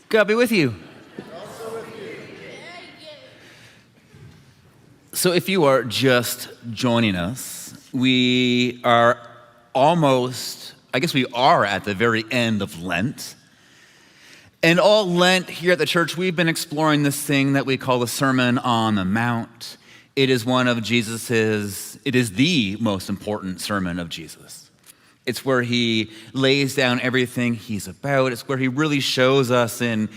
God be with you. So if you are just joining us, we are we are at the very end of Lent. And all Lent here at the church, we've been exploring this thing that we call the Sermon on the Mount. It is it is the most important sermon of Jesus. It's where he lays down everything he's about. It's where he really shows us in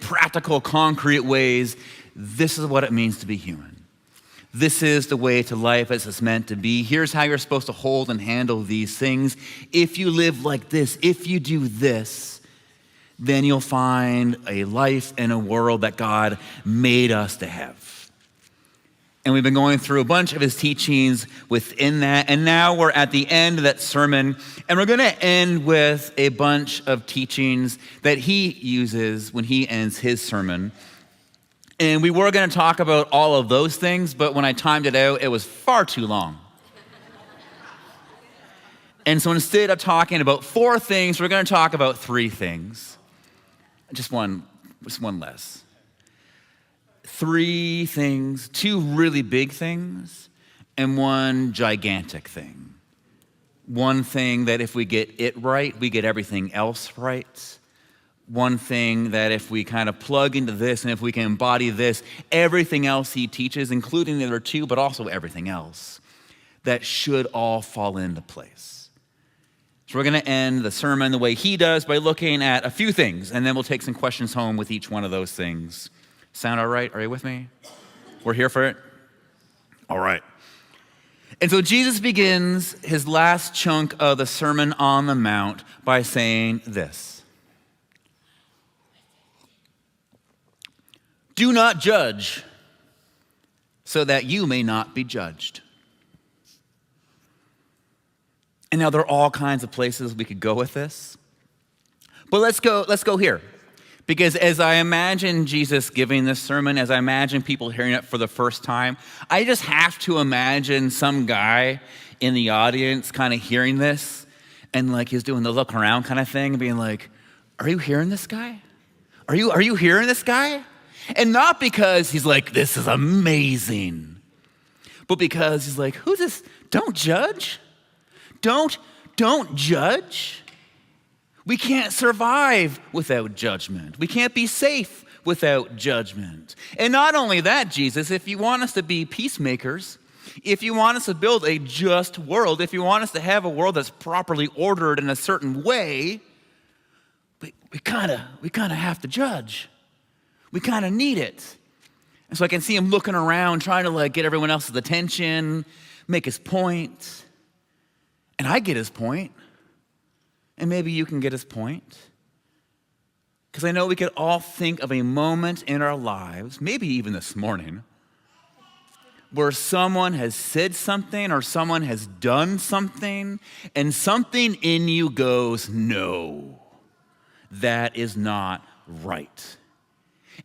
practical, concrete ways, this is what it means to be human. This is the way to life as it's meant to be. Here's how you're supposed to hold and handle these things. If you live like this, if you do this, then you'll find a life and a world that God made us to have. And we've been going through a bunch of his teachings within that. And now we're at the end of that sermon. And we're going to end with a bunch of teachings that he uses when he ends his sermon. And we were going to talk about all of those things, but when I timed it out, it was far too long. And so instead of talking about 4 things, we're going to talk about 3 things. Just one less. 3 things, 2 really big things, and 1 gigantic thing. 1 thing that if we get it right, we get everything else right. 1 thing that if we kind of plug into this and if we can embody this, everything else he teaches, including the other 2, but also everything else, that should all fall into place. So we're going to end the sermon the way he does by looking at a few things, and then we'll take some questions home with each one of those things. Sound all right? Are you with me? We're here for it? All right. And so Jesus begins his last chunk of the Sermon on the Mount by saying this: do not judge so that you may not be judged. And now there are all kinds of places we could go with this. But let's go here. Because as I imagine Jesus giving this sermon, as I imagine people hearing it for the first time, I just have to imagine some guy in the audience kind of hearing this and like he's doing the look around kind of thing and being like, are you hearing this guy? Are you hearing this guy? And not because he's like, this is amazing, but because he's like, who's this? Don't judge. Don't judge. We can't survive without judgment. We can't be safe without judgment. And not only that, Jesus, if you want us to be peacemakers, if you want us to build a just world, if you want us to have a world that's properly ordered in a certain way, we kind of have to judge. We kind of need it. And so I can see him looking around, trying to like get everyone else's attention, make his point. And I get his point. And maybe you can get his point. Because I know we could all think of a moment in our lives, maybe even this morning, where someone has said something or someone has done something, and something in you goes, no, that is not right.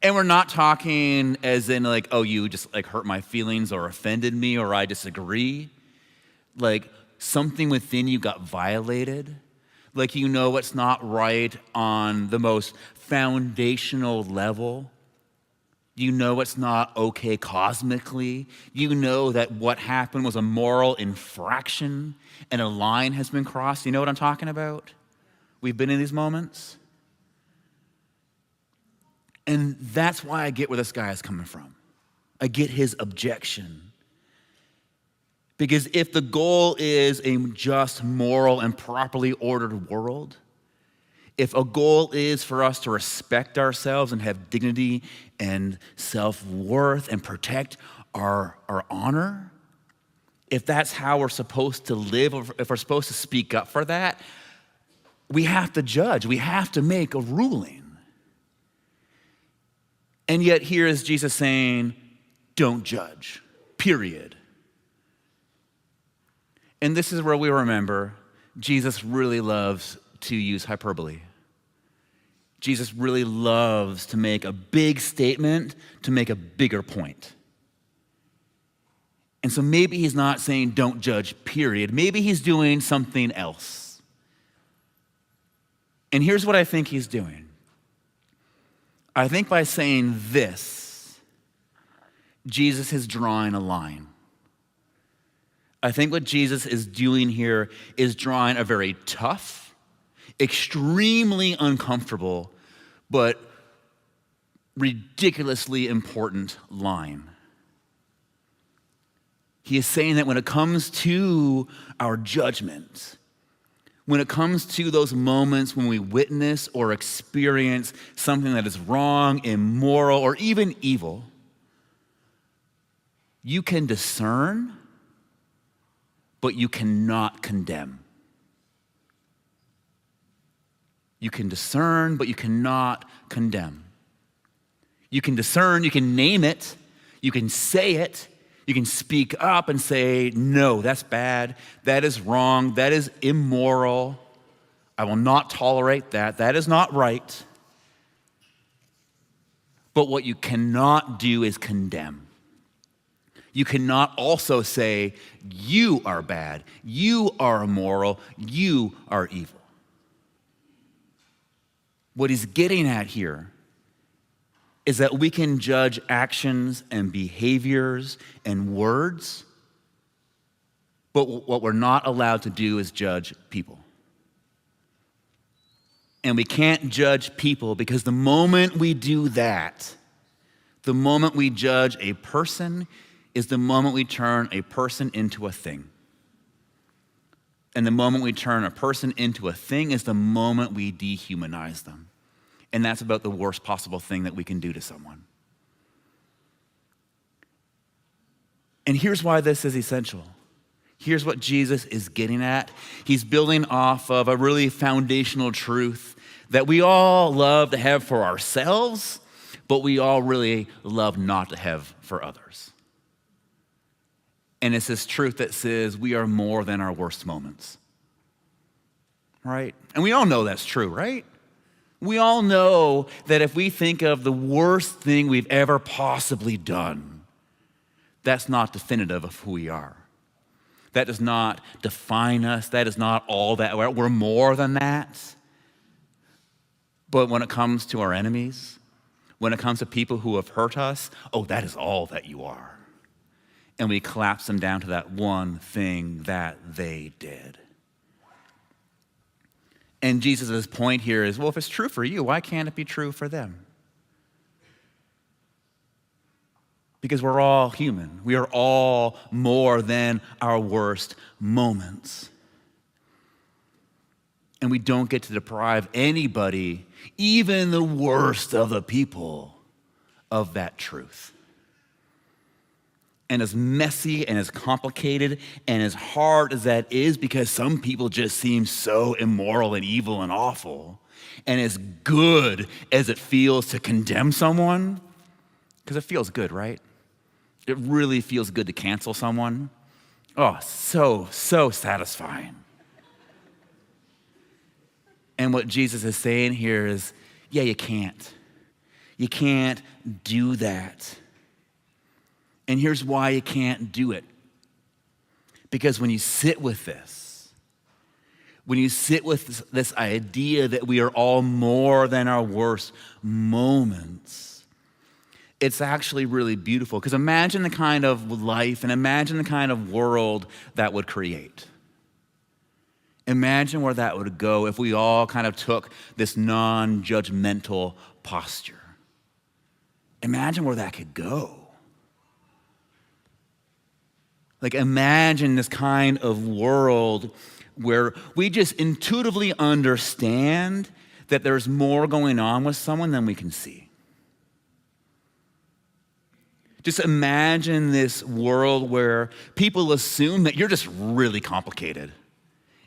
And we're not talking as in like, oh, you just like hurt my feelings or offended me or I disagree. Like something within you got violated. Like you know it's not right on the most foundational level. You know it's not okay cosmically. You know that what happened was a moral infraction and a line has been crossed. You know what I'm talking about? We've been in these moments. And that's why I get where this guy is coming from. I get his objection. Because if the goal is a just, moral, and properly ordered world, if a goal is for us to respect ourselves and have dignity and self-worth and protect our honor, if that's how we're supposed to live, or if we're supposed to speak up for that, we have to judge. We have to make a ruling. And yet here is Jesus saying, don't judge, period. And this is where we remember Jesus really loves to use hyperbole. Jesus really loves to make a big statement to make a bigger point. And so maybe he's not saying don't judge, period. Maybe he's doing something else. And here's what I think he's doing. I think by saying this, Jesus is drawing a line. I think what Jesus is doing here is drawing a very tough, extremely uncomfortable, but ridiculously important line. He is saying that when it comes to our judgment, when it comes to those moments when we witness or experience something that is wrong, immoral, or even evil, you can discern, but you cannot condemn. You can discern, but you cannot condemn. You can discern, you can name it, you can say it, you can speak up and say, no, that's bad, that is wrong, that is immoral, I will not tolerate that, that is not right. But what you cannot do is condemn. You cannot also say, you are bad, you are immoral, you are evil. What he's getting at here is that we can judge actions and behaviors and words, but what we're not allowed to do is judge people. And we can't judge people because the moment we do that, the moment we judge a person is the moment we turn a person into a thing. And the moment we turn a person into a thing is the moment we dehumanize them. And that's about the worst possible thing that we can do to someone. And here's why this is essential. Here's what Jesus is getting at. He's building off of a really foundational truth that we all love to have for ourselves, but we all really love not to have for others. And it's this truth that says we are more than our worst moments, right? And we all know that's true, right? We all know that if we think of the worst thing we've ever possibly done, that's not definitive of who we are. That does not define us. That is not all that we're more than that. But when it comes to our enemies, when it comes to people who have hurt us, oh, that is all that you are. And we collapse them down to that one thing that they did. And Jesus' point here is, well, if it's true for you, why can't it be true for them? Because we're all human. We are all more than our worst moments. And we don't get to deprive anybody, even the worst of the people, of that truth. And as messy and as complicated and as hard as that is, because some people just seem so immoral and evil and awful, and as good as it feels to condemn someone, because it feels good, right? It really feels good to cancel someone. Oh, so satisfying. And what Jesus is saying here is, yeah, you can't. You can't do that. And here's why you can't do it. Because when you sit with this, when you sit with this idea that we are all more than our worst moments, it's actually really beautiful. Because imagine the kind of life and imagine the kind of world that would create. Imagine where that would go if we all kind of took this non-judgmental posture. Imagine where that could go. Like, imagine this kind of world where we just intuitively understand that there's more going on with someone than we can see. Just imagine this world where people assume that you're just really complicated.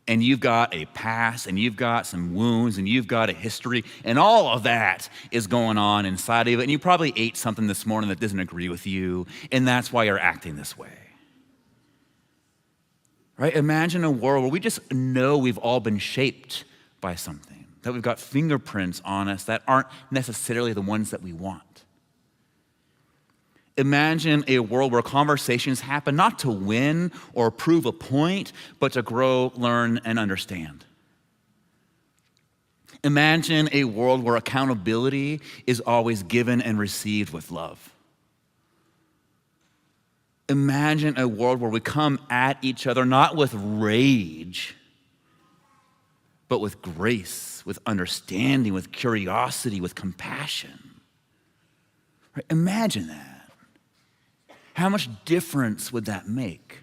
And you've got a past, and you've got some wounds, and you've got a history, and all of that is going on inside of it. And you probably ate something this morning that doesn't agree with you, and that's why you're acting this way. Right? Imagine a world where we just know we've all been shaped by something, that we've got fingerprints on us that aren't necessarily the ones that we want. Imagine a world where conversations happen not to win or prove a point, but to grow, learn, and understand. Imagine a world where accountability is always given and received with love. Imagine a world where we come at each other not with rage, but with grace, with understanding, with curiosity, with compassion. Right? Imagine that. How much difference would that make?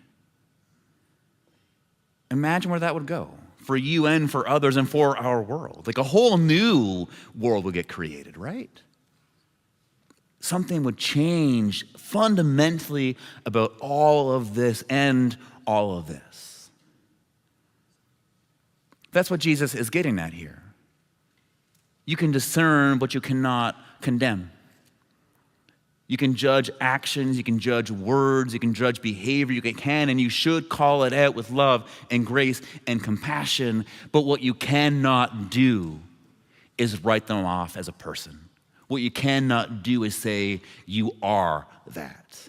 Imagine where that would go for you and for others and for our world. Like a whole new world would get created, right? Something would change fundamentally about all of this and all of this. That's what Jesus is getting at here. You can discern, but you cannot condemn. You can judge actions, you can judge words, you can judge behavior, you can and you should call it out with love and grace and compassion, but what you cannot do is write them off as a person. What you cannot do is say, you are that.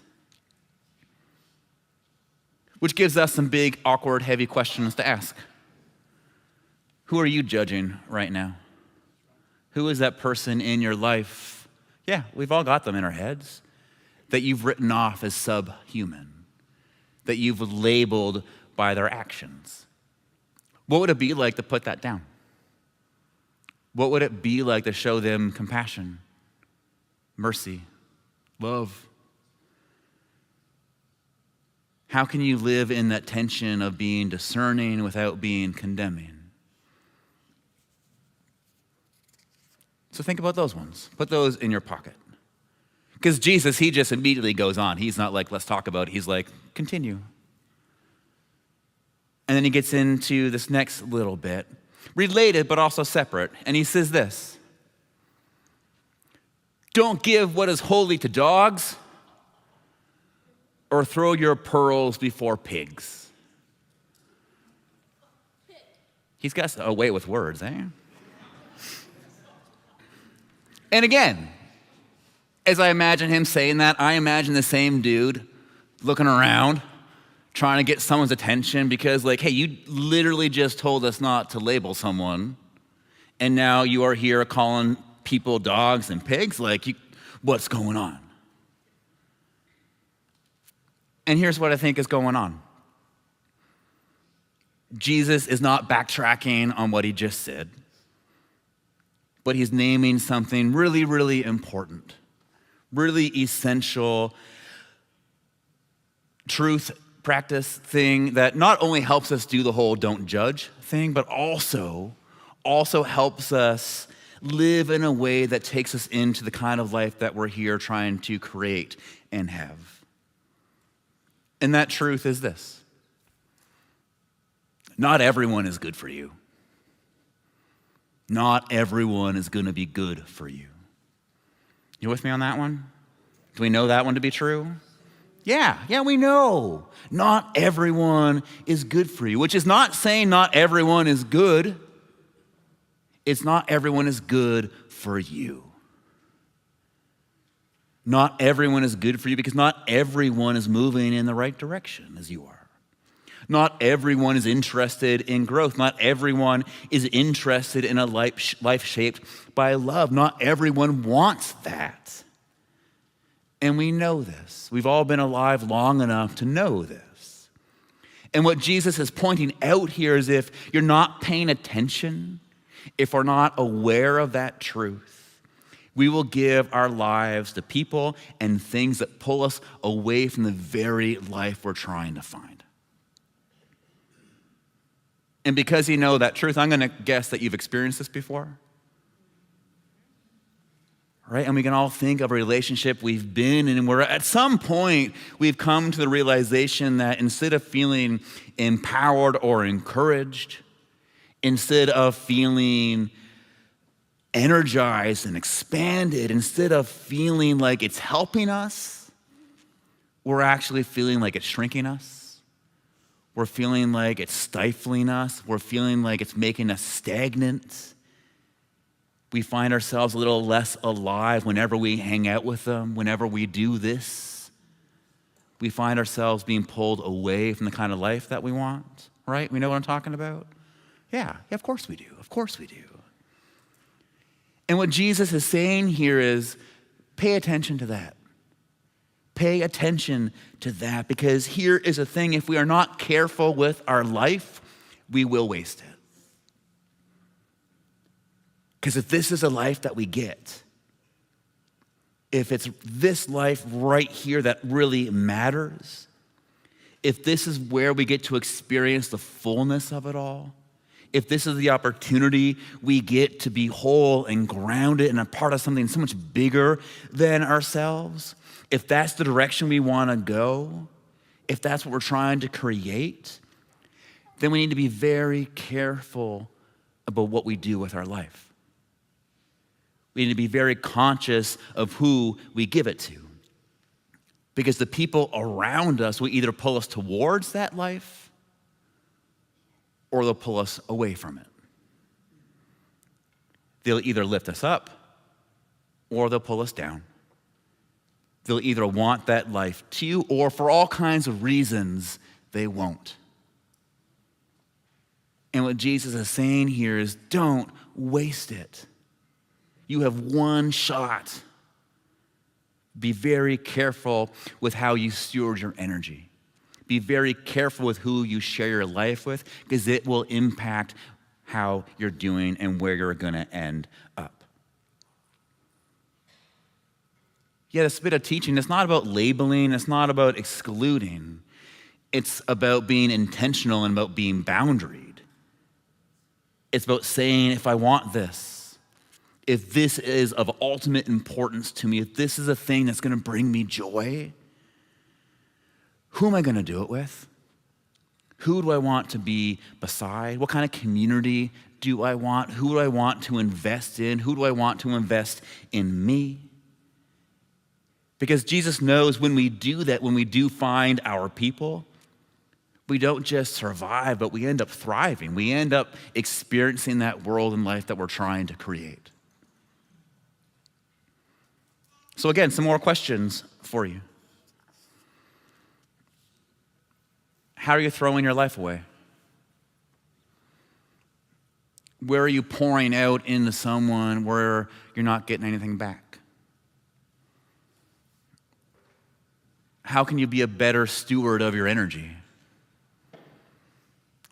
Which gives us some big, awkward, heavy questions to ask. Who are you judging right now? Who is that person in your life? Yeah, we've all got them in our heads, that you've written off as subhuman, that you've labeled by their actions. What would it be like to put that down? What would it be like to show them compassion, mercy, love? How can you live in that tension of being discerning without being condemning? So think about those ones. Put those in your pocket. Because Jesus, he just immediately goes on. He's not like, let's talk about it. He's like, continue. And then he gets into this next little bit, related but also separate. And he says this: don't give what is holy to dogs or throw your pearls before pigs. He's got a way with words, eh? And again, as I imagine him saying that, I imagine the same dude looking around, trying to get someone's attention because, like, hey, you literally just told us not to label someone, and now you are here calling people dogs and pigs? Like, what's going on? And here's what I think is going on. Jesus is not backtracking on what he just said, but he's naming something really, really important, really essential truth practice thing that not only helps us do the whole don't judge thing, but also helps us live in a way that takes us into the kind of life that we're here trying to create and have. And that truth is this: not everyone is good for you. Not everyone is going to be good for you. You with me on that one? Do we know that one to be true? Yeah, we know. Not everyone is good for you, which is not saying not everyone is good. It's not everyone is good for you. Not everyone is good for you because not everyone is moving in the right direction as you are. Not everyone is interested in growth. Not everyone is interested in a life shaped by love. Not everyone wants that. And we know this. We've all been alive long enough to know this. And what Jesus is pointing out here is if you're not paying attention, if we're not aware of that truth, we will give our lives to people and things that pull us away from the very life we're trying to find. And because you know that truth, I'm going to guess that you've experienced this before. Right? And we can all think of a relationship we've been in where at some point we've come to the realization that instead of feeling empowered or encouraged, instead of feeling energized and expanded, instead of feeling like it's helping us, we're actually feeling like it's shrinking us. We're feeling like it's stifling us. We're feeling like it's making us stagnant. We find ourselves a little less alive whenever we hang out with them, whenever we do this. We find ourselves being pulled away from the kind of life that we want, right? We know what I'm talking about? Yeah, of course we do. Of course we do. And what Jesus is saying here is pay attention to that. Pay attention to that, because here is a thing: if we are not careful with our life, we will waste it. Because if this is a life that we get, if it's this life right here that really matters, if this is where we get to experience the fullness of it all, if this is the opportunity we get to be whole and grounded and a part of something so much bigger than ourselves, if that's the direction we want to go, if that's what we're trying to create, then we need to be very careful about what we do with our life. We need to be very conscious of who we give it to. Because the people around us will either pull us towards that life or they'll pull us away from it. They'll either lift us up or they'll pull us down. They'll either want that life too, or for all kinds of reasons, they won't. And what Jesus is saying here is don't waste it. You have one shot. Be very careful with how you steward your energy. Be very careful with who you share your life with, because it will impact how you're doing and where you're going to end up. Yeah, this bit of teaching, it's not about labeling, it's not about excluding. It's about being intentional and about being boundaried. It's about saying, if I want this, if this is of ultimate importance to me, if this is a thing that's going to bring me joy, who am I going to do it with? Who do I want to be beside? What kind of community do I want? Who do I want to invest in? Who do I want to invest in me? Because Jesus knows when we do that, when we do find our people, we don't just survive, but we end up thriving. We end up experiencing that world and life that we're trying to create. So again, some more questions for you. How are you throwing your life away? Where are you pouring out into someone where you're not getting anything back? How can you be a better steward of your energy?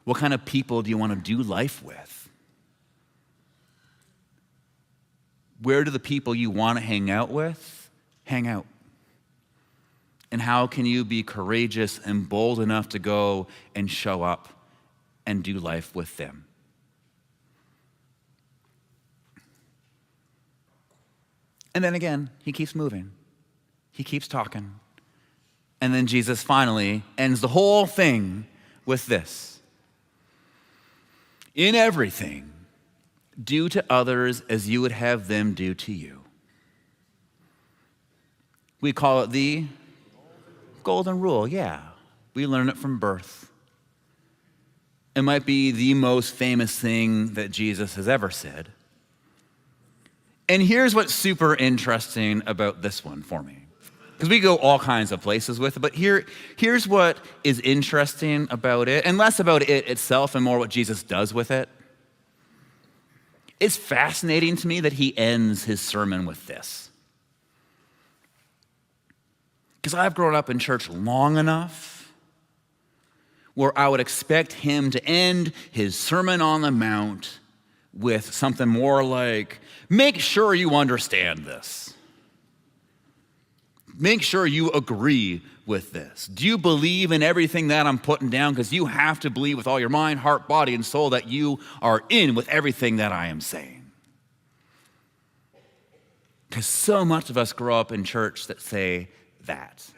What kind of people do you want to do life with? Where do the people you want to hang out with hang out? And how can you be courageous and bold enough to go and show up and do life with them? And then again, he keeps moving. He keeps talking. And then Jesus finally ends the whole thing with this: in everything, do to others as you would have them do to you. We call it the golden rule. Yeah, we learn it from birth. It might be the most famous thing that Jesus has ever said. And here's what's super interesting about this one for me, because we go all kinds of places with it, but here's what is interesting about it, and less about it itself and more what Jesus does with it. It's fascinating to me that he ends his sermon with this. Because I've grown up in church long enough where I would expect him to end his Sermon on the Mount with something more like, make sure you understand this. Make sure you agree with this. Do you believe in everything that I'm putting down? Because you have to believe with all your mind, heart, body, and soul that you are in with everything that I am saying. Because so much of us grow up in church that say that.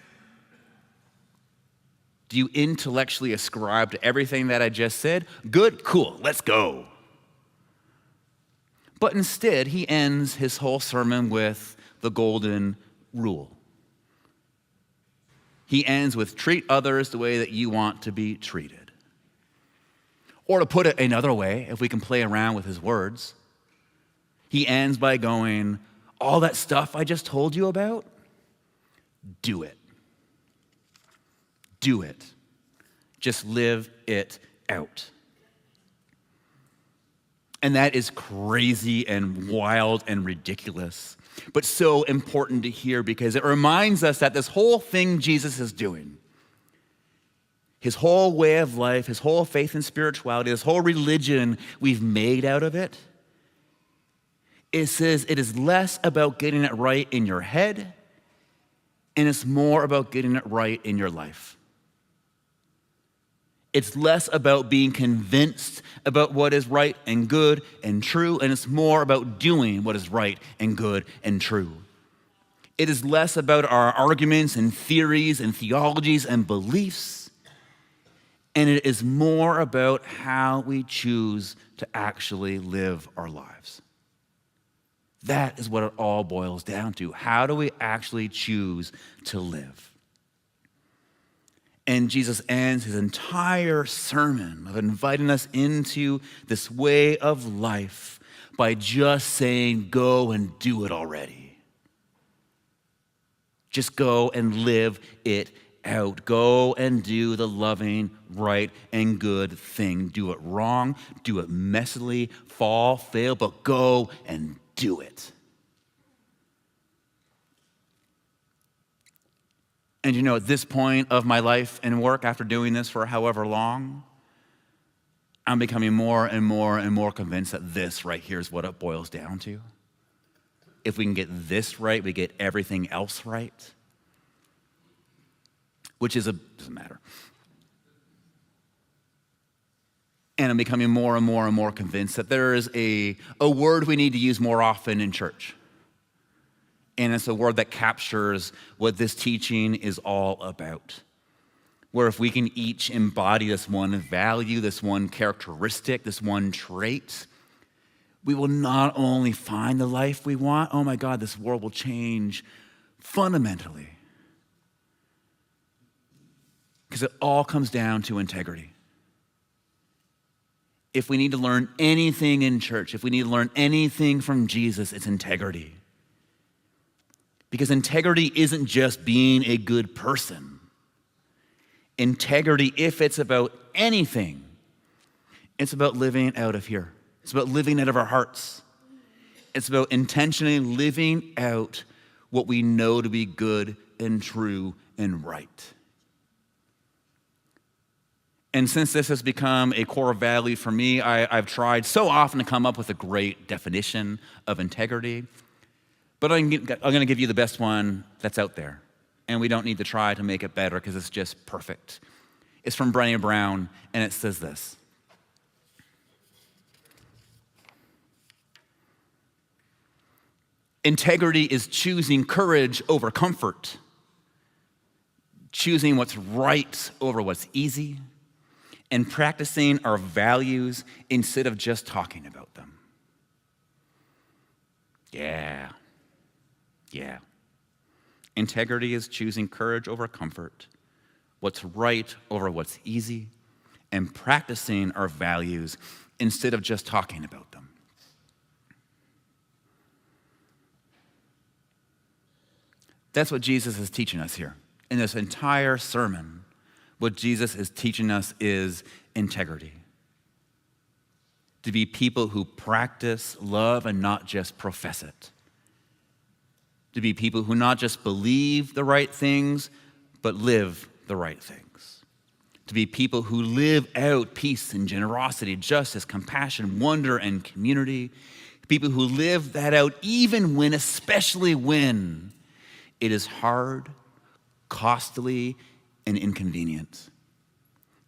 Do you intellectually ascribe to everything that I just said? Good, cool, let's go. But instead, he ends his whole sermon with the golden rule. He ends with treat others the way that you want to be treated. Or to put it another way, if we can play around with his words, he ends by going, all that stuff I just told you about, do it. Do it. Just live it out. And that is crazy and wild and ridiculous, but so important to hear because it reminds us that this whole thing Jesus is doing, his whole way of life, his whole faith and spirituality, this whole religion we've made out of it, it says it is less about getting it right in your head and it's more about getting it right in your life. It's less about being convinced about what is right and good and true, and it's more about doing what is right and good and true. It is less about our arguments and theories and theologies and beliefs, and it is more about how we choose to actually live our lives. That is what it all boils down to. How do we actually choose to live? And Jesus ends his entire sermon of inviting us into this way of life by just saying, go and do it already. Just go and live it out. Go and do the loving, right, and good thing. Do it wrong, do it messily, fall, fail, but go and do it. And you know, at this point of my life and work, after doing this for however long, I'm becoming more and more and more convinced that this right here is what it boils down to. If we can get this right, we get everything else right, which doesn't matter. And I'm becoming more and more and more convinced that there is a word we need to use more often in church. And it's a word that captures what this teaching is all about. Where if we can each embody this one value, this one characteristic, this one trait, we will not only find the life we want, oh my God, this world will change fundamentally. Because it all comes down to integrity. If we need to learn anything in church, if we need to learn anything from Jesus, it's integrity. Because integrity isn't just being a good person. Integrity, if it's about anything, it's about living out of here. It's about living out of our hearts. It's about intentionally living out what we know to be good and true and right. And since this has become a core value for me, I've tried so often to come up with a great definition of integrity. But I'm going to give you the best one that's out there. And we don't need to try to make it better because it's just perfect. It's from Brené Brown, and it says this. Integrity is choosing courage over comfort, choosing what's right over what's easy, and practicing our values instead of just talking about them. Yeah. Integrity is choosing courage over comfort, what's right over what's easy, and practicing our values instead of just talking about them. That's what Jesus is teaching us here. In this entire sermon, what Jesus is teaching us is integrity. To be people who practice love and not just profess it. To be people who not just believe the right things, but live the right things. To be people who live out peace and generosity, justice, compassion, wonder, and community. People who live that out especially when it is hard, costly, and inconvenient.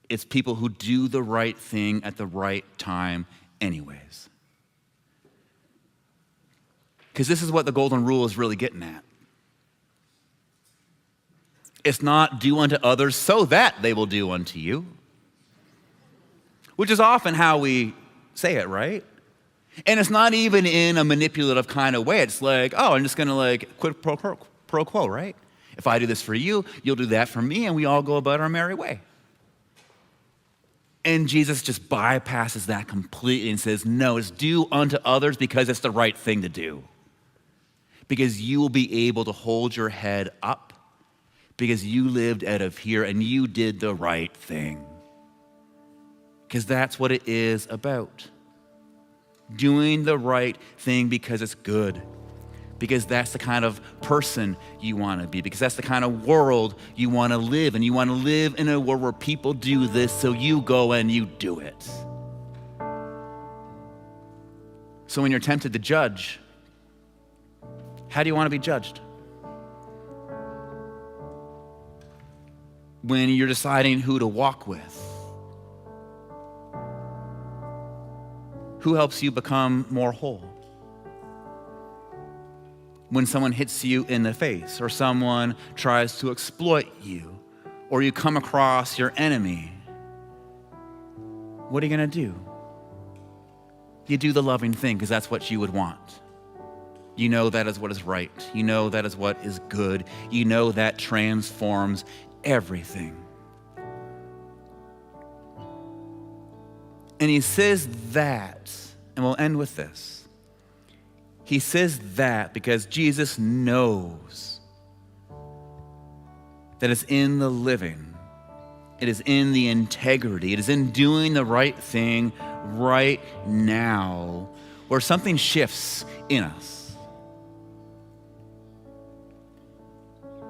It's people who do the right thing at the right time anyways. Because this is what the golden rule is really getting at. It's not do unto others so that they will do unto you, which is often how we say it, right? And it's not even in a manipulative kind of way. It's like, oh, I'm just going to quid pro quo, right? If I do this for you, you'll do that for me, and we all go about our merry way. And Jesus just bypasses that completely and says, no, it's do unto others because it's the right thing to do. Because you will be able to hold your head up because you lived out of here and you did the right thing. Because that's what it is about. Doing the right thing because it's good. Because that's the kind of person you want to be. Because that's the kind of world you want to live. And you want to live in a world where people do this, so you go and you do it. So when you're tempted to judge, how do you want to be judged? When you're deciding who to walk with, who helps you become more whole? When someone hits you in the face, or someone tries to exploit you, or you come across your enemy, what are you going to do? You do the loving thing because that's what you would want. You know that is what is right. You know that is what is good. You know that transforms everything. And he says that, and we'll end with this. He says that because Jesus knows that it's in the living, it is in the integrity, it is in doing the right thing right now where something shifts in us,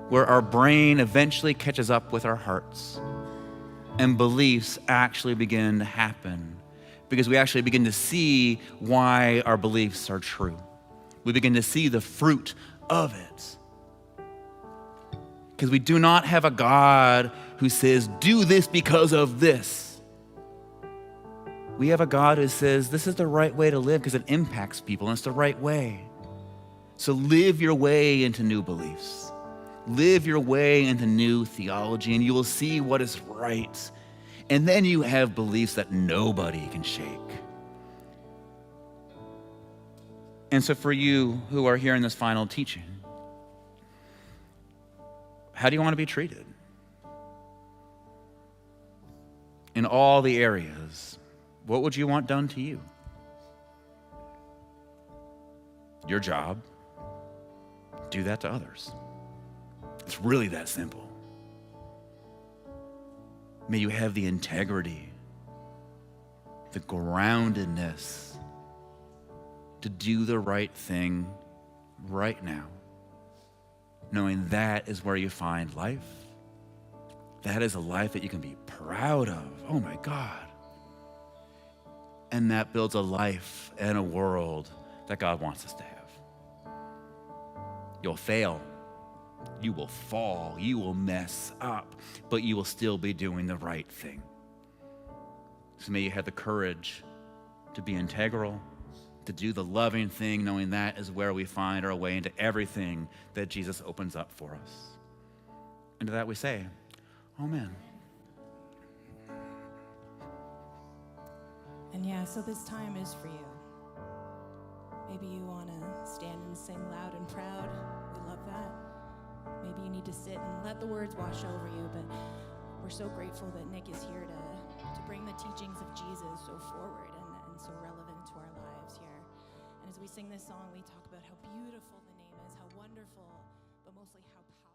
where our brain eventually catches up with our hearts and beliefs actually begin to happen because we actually begin to see why our beliefs are true. We begin to see the fruit of it. Because we do not have a God who says, do this because of this. We have a God who says, this is the right way to live because it impacts people and it's the right way. So live your way into new beliefs. Live your way into new theology and you will see what is right. And then you have beliefs that nobody can shake. And so for you who are hearing this final teaching, how do you want to be treated? In all the areas, what would you want done to you? Your job, do that to others. It's really that simple. May you have the integrity, the groundedness to do the right thing right now, knowing that is where you find life. That is a life that you can be proud of. Oh my God. And that builds a life and a world that God wants us to have. You'll fail. You will fall. You will mess up, but you will still be doing the right thing. So may you have the courage to be integral, to do the loving thing, knowing that is where we find our way into everything that Jesus opens up for us. And to that we say, Amen. And yeah, so this time is for you. Maybe you want to stand and sing loud and proud. We love that. Maybe you need to sit and let the words wash over you, but we're so grateful that Nick is here to bring the teachings of Jesus so forward and so relevant to our lives here. And as we sing this song, we talk about how beautiful the name is, how wonderful, but mostly how powerful.